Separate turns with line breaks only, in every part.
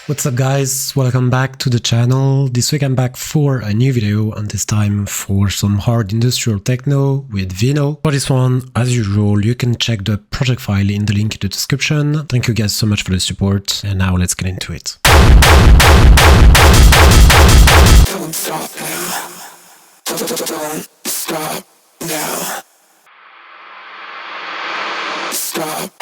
What's up guys, welcome back to the channel. This week I'm back for a new video, and this time for some hard industrial techno with VINO. For this one, as usual, you can check the project file in the link in the description. Thank you guys so much for the support, and now let's get into it.
Don't stop now. Don't stop now. Stop.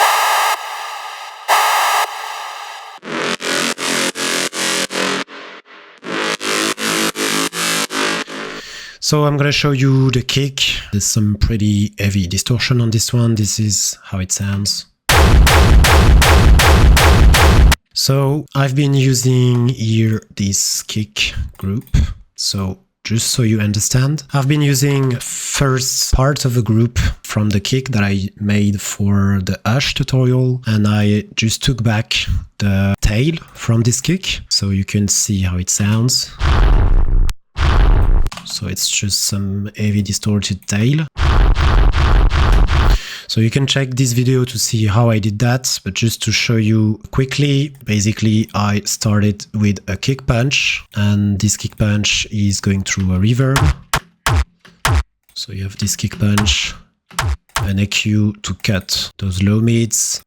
So I'm gonna show you the kick. There's some pretty heavy distortion on this one. This is how it sounds. So I've been using here this kick group. So just so you understand, I've been using first part of a group from the kick that I made for the HXIST tutorial, and I just took back the tail from this kick so you can see how it sounds. So it's just some heavy distorted tail. So you can check this video to see how I did that, but just to show you quickly, basically I started with a kick punch, and this kick punch is going through a reverb. So you have this kick punch, an EQ to cut those low mids,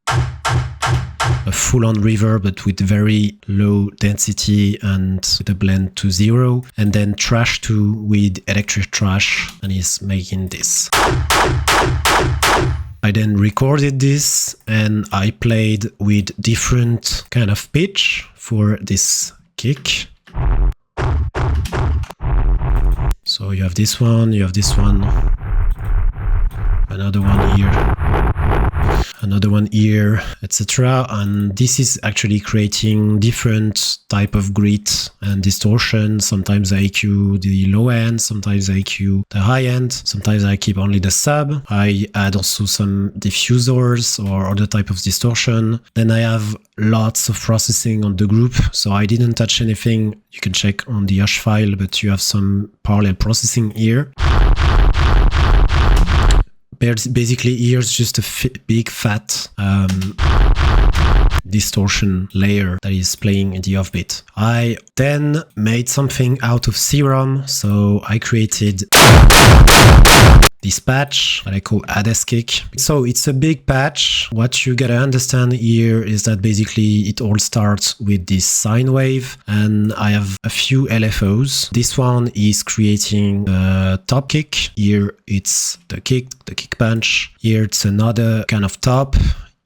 a full-on reverb but with very low density and with a blend to 0, and then trash 2 with electric trash, and he's making this. I then recorded this and I played with different kind of pitch for this kick. So you have this one, you have this one, another one here, another one here, etc. And this is actually creating different type of grit and distortion. Sometimes I EQ the low end, sometimes I EQ the high end, sometimes I keep only the sub. I add also some diffusers or other type of distortion. Then I have lots of processing on the group, so I didn't touch anything. You can check on the HXIST file, but you have some parallel processing here. Basically, here's just a big fat distortion layer that is playing in the offbeat. I then made something out of Serum, so I created this patch that I call HXIST kick. So it's a big patch. What you gotta understand here is that basically it all starts with this sine wave, and I have a few LFOs. This one is creating a top kick. Here it's the kick punch. Here it's another kind of top.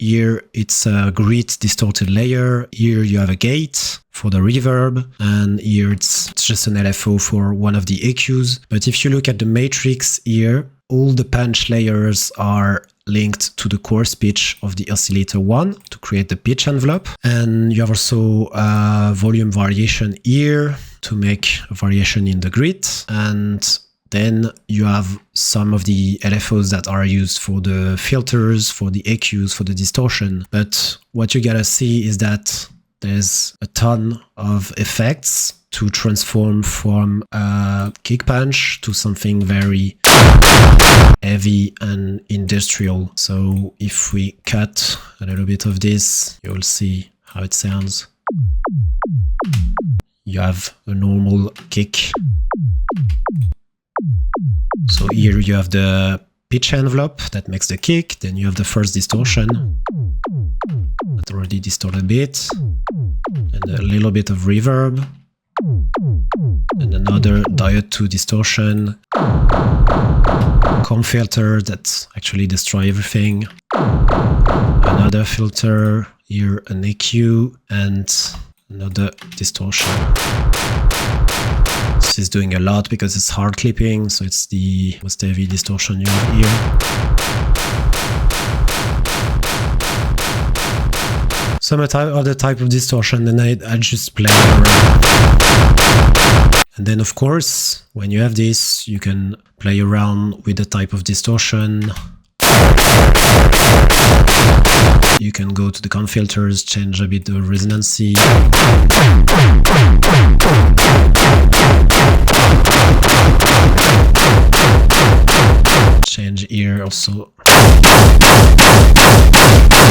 Here it's a grit distorted layer. Here you have a gate for the reverb, and here it's just an LFO for one of the EQs. But if you look at the matrix here, all the punch layers are linked to the coarse pitch of the oscillator 1 to create the pitch envelope. And you have also a volume variation here to make a variation in the grit. And then you have some of the LFOs that are used for the filters, for the EQs, for the distortion. But what you gotta see is that there's a ton of effects to transform from a kick punch to something very heavy and industrial. So if we cut a little bit of this, you'll see how it sounds. You have a normal kick. So here you have the pitch envelope that makes the kick, then you have the first distortion that already distorted a bit, and a little bit of reverb, and another diode 2 distortion, comb filter that actually destroys everything, another filter, here an EQ, and another distortion. This is doing a lot because it's hard clipping, so it's the most heavy distortion you have here. Some other type of distortion, and I just play around. And then of course, when you have this, you can play around with the type of distortion. You can go to the comb filters, change a bit the resonancy. Change here also.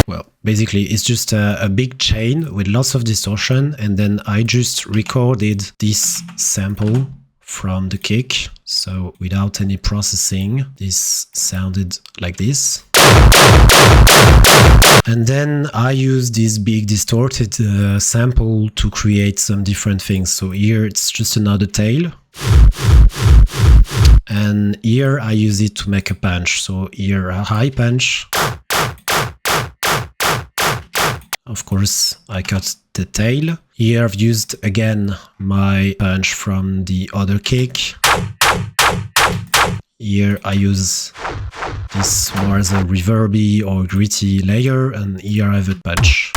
Well, basically it's just a big chain with lots of distortion, and then I just recorded this sample from the kick. So without any processing, this sounded like this. And then I use this big distorted sample to create some different things. So here it's just another tail. And here I use it to make a punch. So here a high punch. Of course, I cut the tail. Here I've used again my punch from the other kick. Here I use this more as a reverby or gritty layer, and here I have a punch.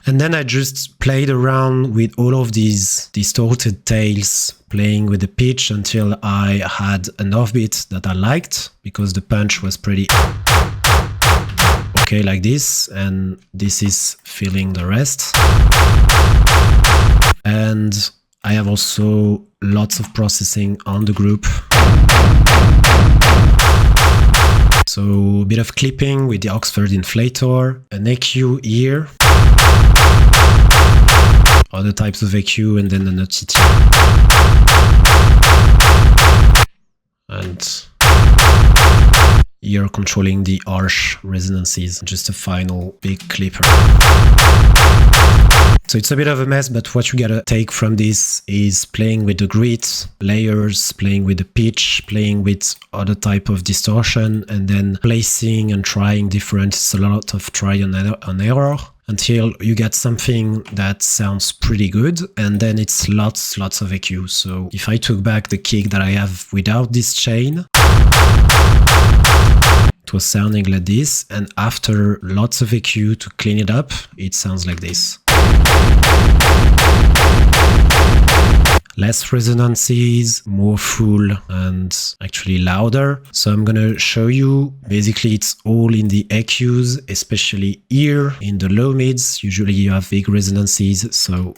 And then I just played around with all of these distorted tails, playing with the pitch until I had an offbeat that I liked, because the punch was pretty okay like this, and this is filling the rest. And I have also lots of processing on the group. So a bit of clipping with the Oxford inflator, an EQ here, other types of EQ, and then an OTT. And here controlling the harsh resonances, just a final big clipper. So it's a bit of a mess, but what you gotta take from this is playing with the grit, layers, playing with the pitch, playing with other type of distortion, and then placing and trying different. It's a lot of try and error until you get something that sounds pretty good, and then it's lots of EQ. So if I took back the kick that I have without this chain, it was sounding like this, and after lots of EQ to clean it up, it sounds like this. Less resonances, more full, and actually louder. So I'm gonna show you, basically it's all in the EQs, especially here in the low mids. Usually you have big resonances, so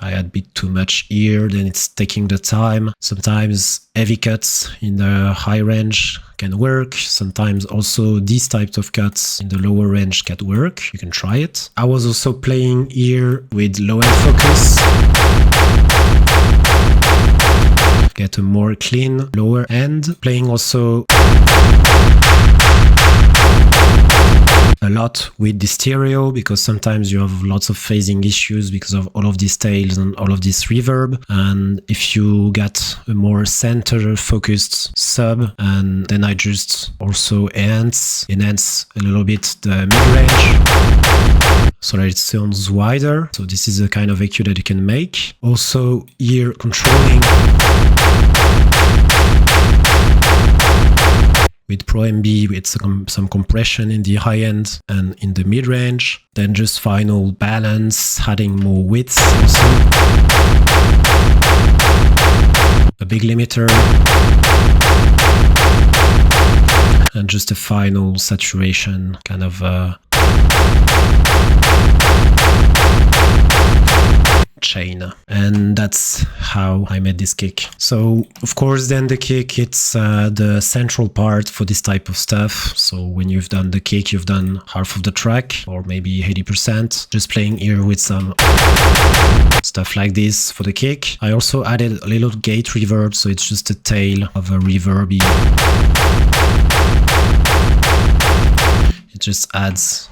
I had a bit too much here, then it's taking the time. Sometimes heavy cuts in the high range can work. Sometimes also these types of cuts in the lower range can work. You can try it. I was also playing here with low end focus. Get a more clean lower end. Playing also a lot with the stereo, because sometimes you have lots of phasing issues because of all of these tails and all of this reverb. And if you get a more center focused sub, and then I just also enhance a little bit the mid-range so that it sounds wider. So this is a kind of EQ that you can make. Also here controlling with Pro MB, with some compression in the high end and in the mid range. Then just final balance, adding more width also. A big limiter. And just a final saturation, kind of chain. And that's how I made this kick. So of course then the kick, it's the central part for this type of stuff. So when you've done the kick, you've done half of the track, or maybe 80%. Just playing here with some stuff like this for the kick. I also added a little gate reverb, so it's just a tail of a reverby. It just adds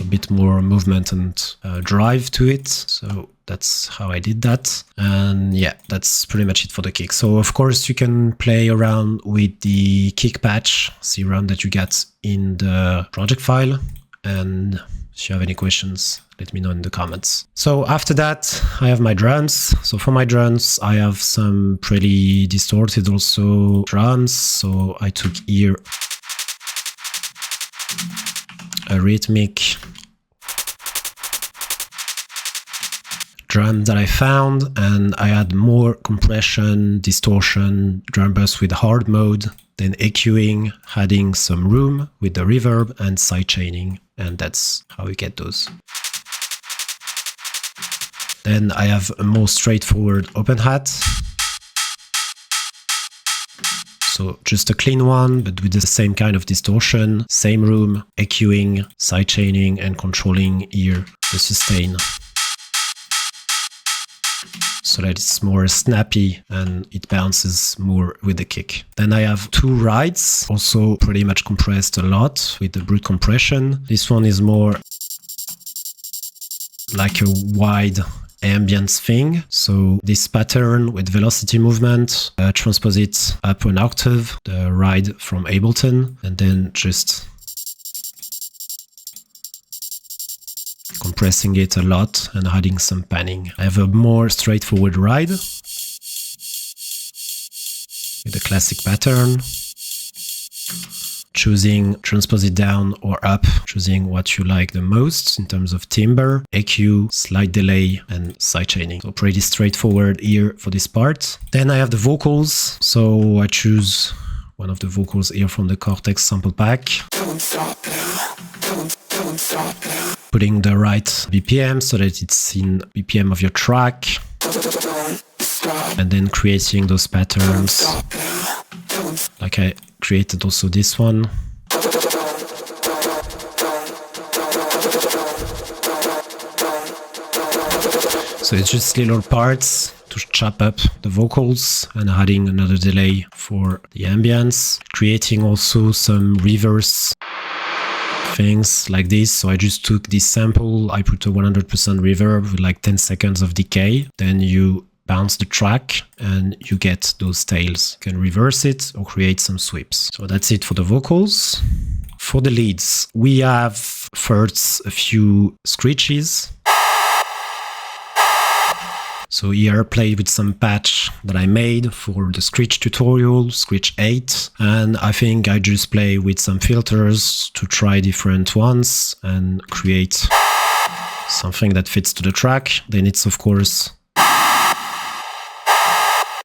a bit more movement and drive to it. So that's how I did that. And yeah, that's pretty much it for the kick. So of course you can play around with the kick patch Serum that you get in the project file. And if you have any questions, let me know in the comments. So after that, I have my drums. So for my drums, I have some pretty distorted also drums. So I took here a rhythmic drum that I found, and I had more compression, distortion, drum bus with hard mode, then EQing, adding some room with the reverb and sidechaining, and that's how we get those. Then I have a more straightforward open hat. So just a clean one, but with the same kind of distortion, same room, EQing, sidechaining, and controlling here the sustain, so that it's more snappy and it bounces more with the kick. Then I have two rides, also pretty much compressed a lot with the brute compression. This one is more like a wide ambience thing. So this pattern with velocity movement, transpose it up an octave, the ride from Ableton, and then just compressing it a lot and adding some panning. I have a more straightforward ride with a classic pattern, choosing transpose it down or up, choosing what you like the most in terms of timbre, EQ, slight delay, and sidechaining. So pretty straightforward here for this part. Then I have the vocals, so I choose one of the vocals here from the Kortex sample pack.
Don't stop now. Don't stop now.
Putting the right BPM so that it's in BPM of your track,
Don't stop.
and then creating those patterns.
Stop now. Don't
Like I created also this one. So it's just little parts to chop up the vocals and adding another delay for the ambience. Creating also some reverse things like this. So I just took this sample, I put a 100% reverb with like 10 seconds of decay. Then you bounce the track and you get those tails. You can reverse it or create some sweeps. So that's it for the vocals. For the leads, we have first a few screeches. So here I played with some patch that I made for the Screech tutorial, Screech 8. And I think I just play with some filters to try different ones and create something that fits to the track. Then it's of course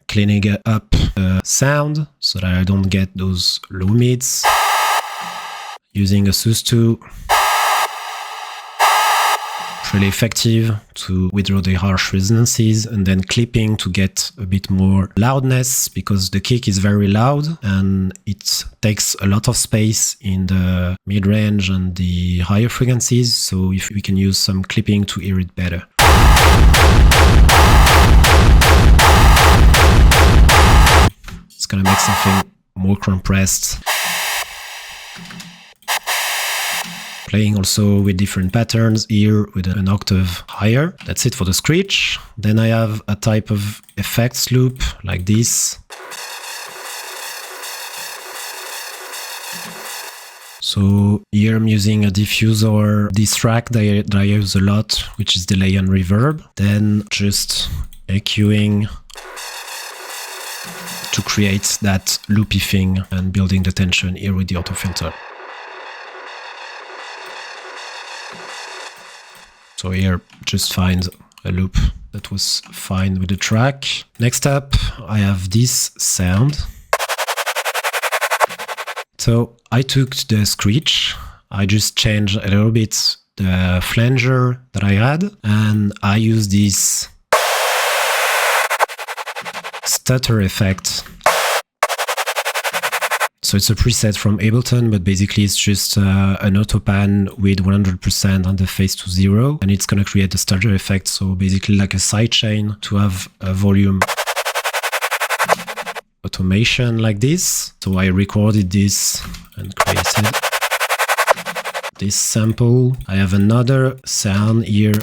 cleaning up the sound so that I don't get those low mids. Using a sus2. Really effective to withdraw the harsh resonances, and then clipping to get a bit more loudness, because the kick is very loud and it takes a lot of space in the mid-range and the higher frequencies. So if we can use some clipping to hear it better. It's gonna make something more compressed. Playing also with different patterns here with an octave higher. That's it for the screech. Then I have a type of effects loop like this. So here I'm using a diffuser, this track that I use a lot, which is delay and reverb. Then just EQing to create that loopy thing and building the tension here with the auto filter. So here, just find a loop that was fine with the track. Next up, I have this sound. So I took the screech, I just changed a little bit the flanger that I had, and I use this stutter effect. So it's a preset from Ableton, but basically it's just an auto pan with 100% on the phase to 0, and it's gonna create a stutter effect. So basically like a sidechain to have a volume automation like this. So I recorded this and created this sample. I have another sound here.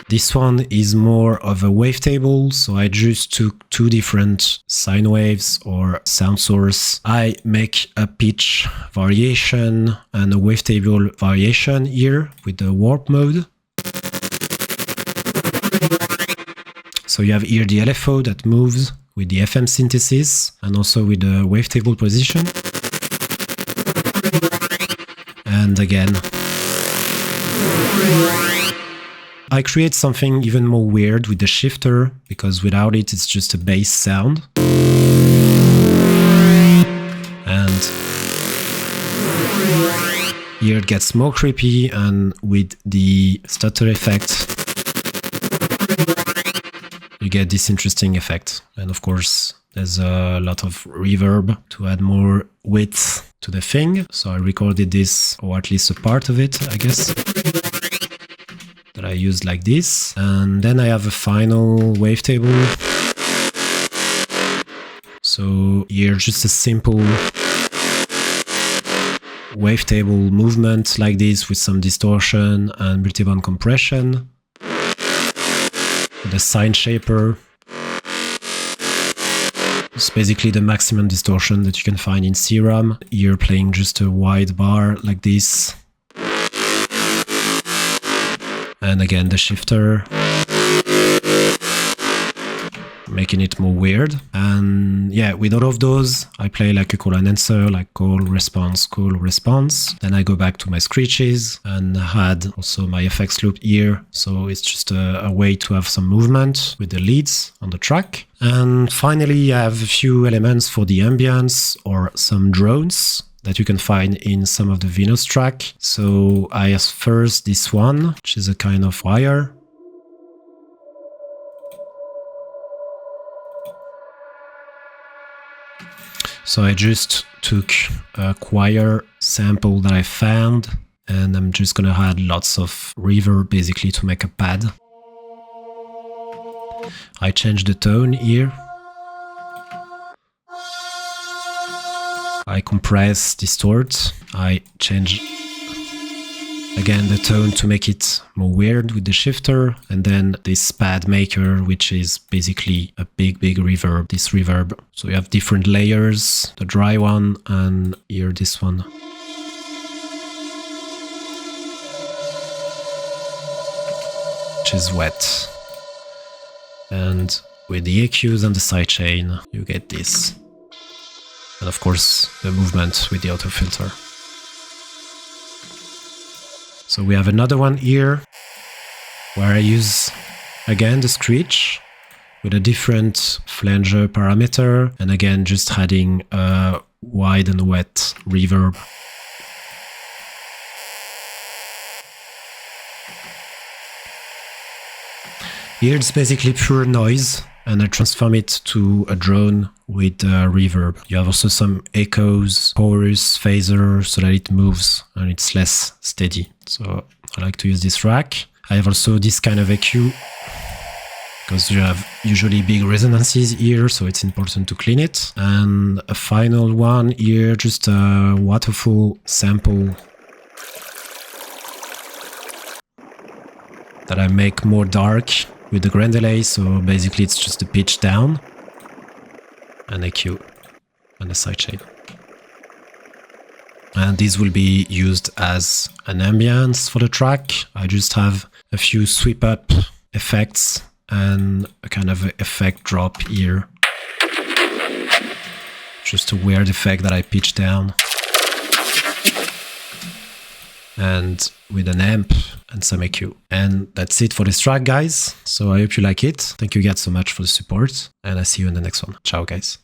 This one is more of a wavetable, so I just took two different sine waves or sound source. I make a pitch variation and a wavetable variation here with the warp mode. So you have here the LFO that moves with the FM synthesis and also with the wavetable position. And again, I create something even more weird with the shifter, because without it, it's just a bass sound. And here it gets more creepy, and with the stutter effect, you get this interesting effect. And of course, There's a lot of reverb to add more width to the thing. So I recorded this, or at least a part of it, I guess, that I used like this. And then I have a final wavetable. So here, just a simple wavetable movement like this with some distortion and multiband compression. The sine shaper. It's basically the maximum distortion that you can find in Serum. Here playing just a wide bar like this. And again the shifter. Making it more weird. And yeah, with all of those, I play like a call and answer, like call, response, call, response. Then I go back to my screeches and add also my effects loop here. So it's just a way to have some movement with the leads on the track. And finally, I have a few elements for the ambience or some drones that you can find in some of the VINO's track. So I have first this one, which is a kind of wire. So I just took a choir sample that I found, and I'm just gonna add lots of reverb basically to make a pad. I changed the tone here. I compress, distort. I change again the tone to make it more weird with the shifter, and then this pad maker, which is basically a big reverb, this reverb. So you have different layers, the dry one and here this one. Which is wet. And with the EQs and the sidechain, you get this. And of course, the movement with the auto filter. So we have another one here where I use again the screech with a different flanger parameter, and again just adding a wide and wet reverb. Here it's basically pure noise, and I transform it to a drone with reverb. You have also some echoes, chorus, phaser, so that it moves and it's less steady. So I like to use this rack. I have also this kind of EQ, because you have usually big resonances here, so it's important to clean it. And a final one here, just a waterfall sample that I make more dark with the grain delay, so basically it's just a pitch down, an EQ, and a sidechain. And this will be used as an ambience for the track. I just have a few sweep up effects and a kind of effect drop here. Just a weird effect that I pitch down. And with an amp and some EQ. And that's it for this track, guys. So I hope you like it. Thank you guys so much for the support, and I see you in the next one. Ciao, guys.